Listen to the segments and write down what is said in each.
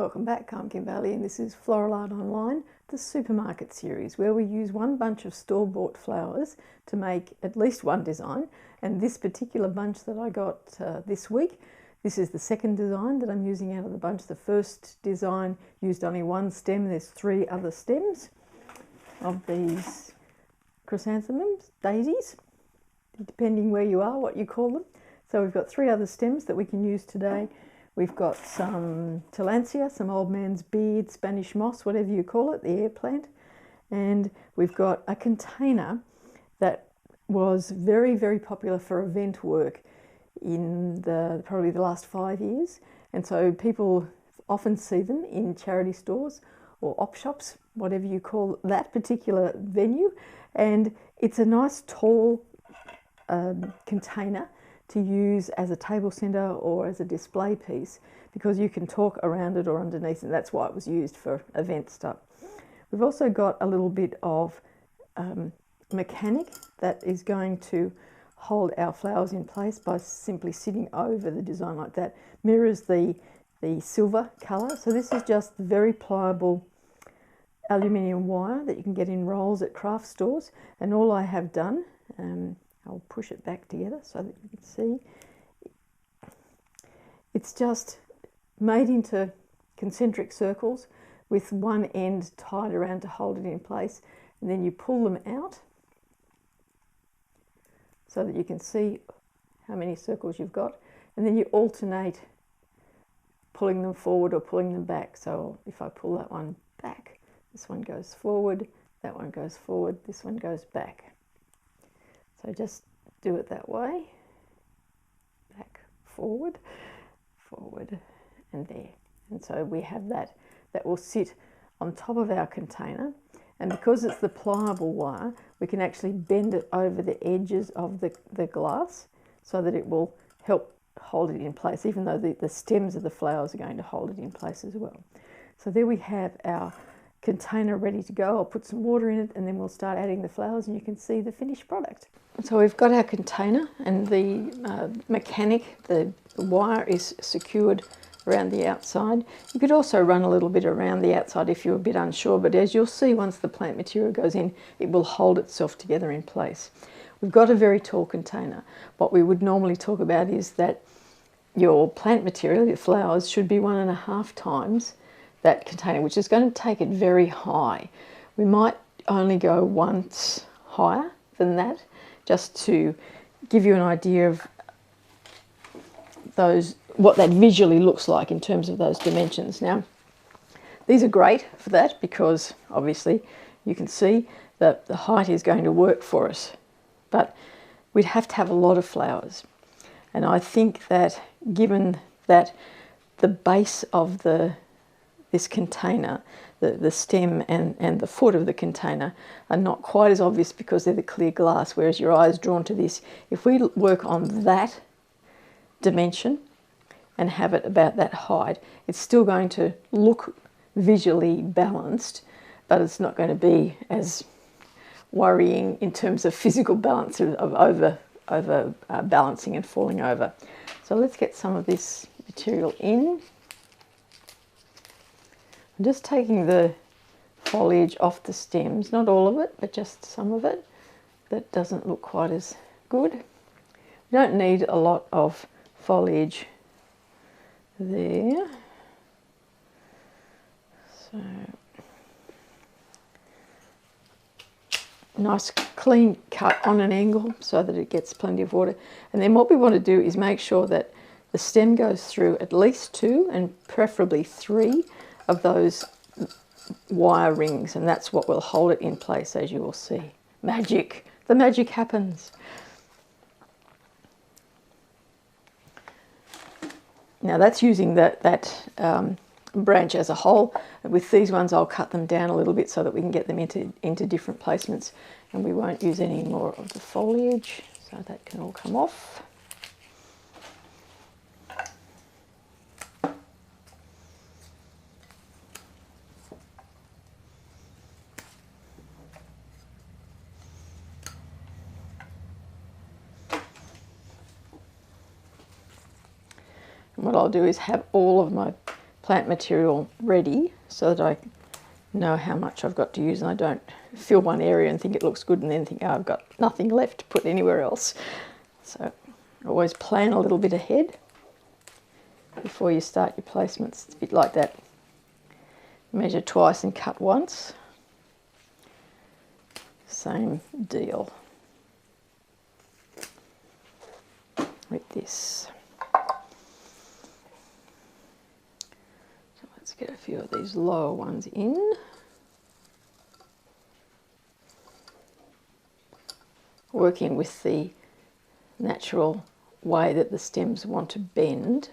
Welcome back, I'm Kimberly, and this is Floral Art Online, the supermarket series, where we use one bunch of store-bought flowers to make at least one design. And this particular bunch that I got this week, this is the second design that I'm using out of the bunch. The first design used only one stem. There's 3 other stems of these chrysanthemums, daisies, depending where you are, what you call them. So we've got 3 other stems that we can use today. We've got some Tillandsia, some old man's beard, Spanish moss, whatever you call it, the air plant. And we've got a container that was very, very popular for event work in probably the last 5 years. And so people often see them in charity stores or op shops, whatever you call that particular venue. And it's a nice tall container to use as a table centre or as a display piece, because you can talk around it or underneath, and that's why it was used for event stuff. We've also got a little bit of mechanic that is going to hold our flowers in place by simply sitting over the design like that. Mirrors the silver colour. So this is just very pliable aluminium wire that you can get in rolls at craft stores, and all I have done, I'll push it back together so that you can see. It's just made into concentric circles with one end tied around to hold it in place, and then you pull them out so that you can see how many circles you've got, and then you alternate pulling them forward or pulling them back. So if I pull that one back, this one goes forward, that one goes forward, this one goes back. So just do it that way, back, forward, forward, and there. And so we have that will sit on top of our container. And because it's the pliable wire, we can actually bend it over the edges of the glass so that it will help hold it in place, even though the stems of the flowers are going to hold it in place as well. So there we have our container ready to go. I'll put some water in it and then we'll start adding the flowers, and you can see the finished product. So we've got our container, and the mechanic, the wire is secured around the outside. You could also run a little bit around the outside if you're a bit unsure, but as you'll see, once the plant material goes in, it will hold itself together in place. We've got a very tall container. What we would normally talk about is that your plant material, your flowers, should be 1.5 times that container, which is going to take it very high. We might only go once higher than that, just to give you an idea of what that visually looks like in terms of those dimensions. Now, these are great for that because obviously you can see that the height is going to work for us, but we'd have to have a lot of flowers. And I think that given that the base of this container, the stem and the foot of the container are not quite as obvious because they're the clear glass, whereas your eye is drawn to this. If we work on that dimension and have it about that height, it's still going to look visually balanced, but it's not going to be as worrying in terms of physical balance of over balancing and falling over. So let's get some of this material in. I'm just taking the foliage off the stems, not all of it, but just some of it. That doesn't look quite as good. We don't need a lot of foliage there. So, nice clean cut on an angle so that it gets plenty of water. And then what we want to do is make sure that the stem goes through at least 2 and preferably 3 of those wire rings, and that's what will hold it in place, as you will see. Magic! The magic happens. Now that's using that branch as a whole. With these ones I'll cut them down a little bit so that we can get them into different placements, and we won't use any more of the foliage, so that can all come off. And what I'll do is have all of my plant material ready so that I know how much I've got to use, and I don't fill one area and think it looks good and then think, oh, I've got nothing left to put anywhere else. So always plan a little bit ahead before you start your placements. It's a bit like that. Measure twice and cut once. Same deal with this. So let's get a few of these lower ones in. Working with the natural way that the stems want to bend.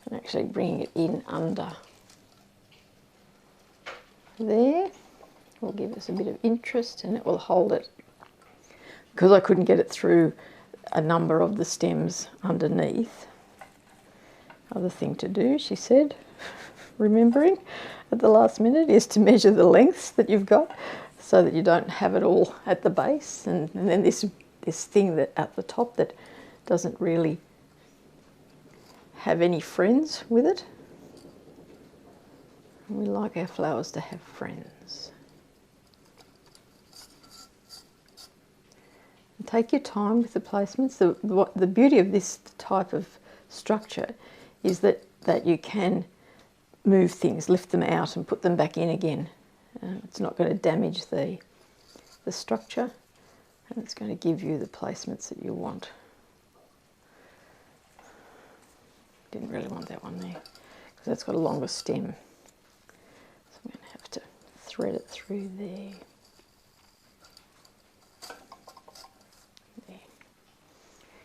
And actually bringing it in under there will give us a bit of interest, and it will hold it. Because I couldn't get it through a number of the stems underneath. Other thing to do, she said, remembering at the last minute, is to measure the lengths that you've got so that you don't have it all at the base, and then this thing that at the top that doesn't really have any friends with it. We like our flowers to have friends. And take your time with the placements. The beauty of this type of structure is that you can move things, lift them out and put them back in again. It's not going to damage the structure, and it's going to give you the placements that you want. Didn't really want that one there because that's got a longer stem. So I'm going to have to thread it through there.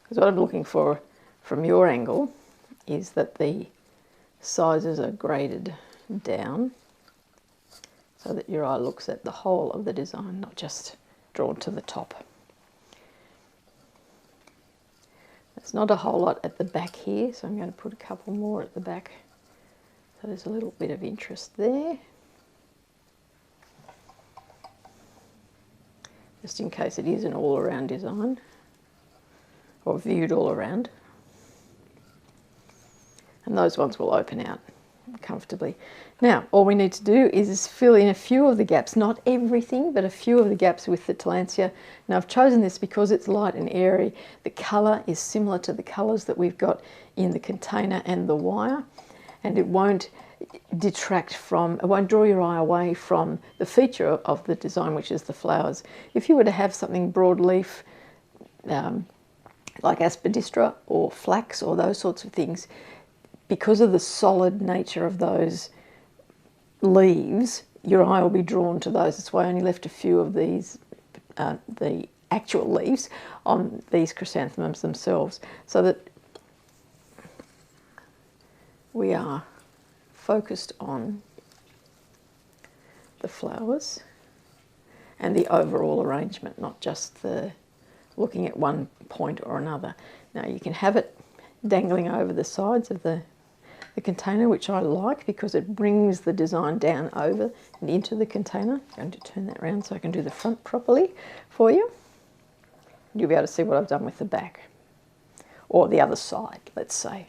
Because what I'm looking for from your angle is that the sizes are graded down so that your eye looks at the whole of the design, not just drawn to the top. There's not a whole lot at the back here, so I'm going to put a couple more at the back. So there's a little bit of interest there. Just in case it is an all-around design, or viewed all around. And those ones will open out comfortably. Now, all we need to do is fill in a few of the gaps, not everything, but a few of the gaps with the Tillandsia. Now, I've chosen this because it's light and airy. The colour is similar to the colours that we've got in the container and the wire, and it won't detract from, it won't draw your eye away from the feature of the design, which is the flowers. If you were to have something broadleaf, like aspidistra or flax or those sorts of things, because of the solid nature of those leaves, your eye will be drawn to those. That's why I only left a few of these, the actual leaves on these chrysanthemums themselves, so that we are focused on the flowers and the overall arrangement, not just the looking at one point or another. Now, you can have it dangling over the sides of the container, which I like because it brings the design down over and into the container. I'm going to turn that around so I can do the front properly for you. You'll be able to see what I've done with the back, or the other side, let's say.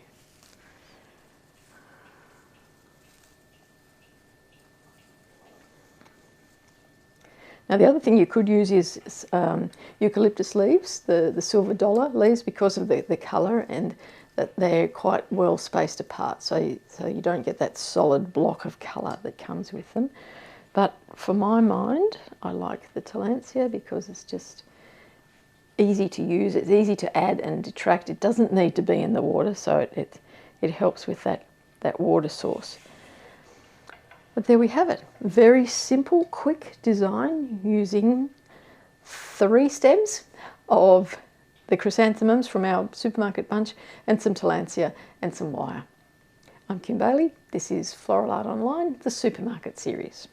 Now, the other thing you could use is eucalyptus leaves, the silver dollar leaves, because of the colour, and that they're quite well spaced apart, so you don't get that solid block of colour that comes with them. But for my mind, I like the Tillandsia because it's just easy to use. It's easy to add and detract. It doesn't need to be in the water, so it helps with that water source. But there we have it. Very simple, quick design using 3 stems of the chrysanthemums from our supermarket bunch and some Tillandsia and some wire. I'm Kim Bailey. This is Floral Art Online, the supermarket series.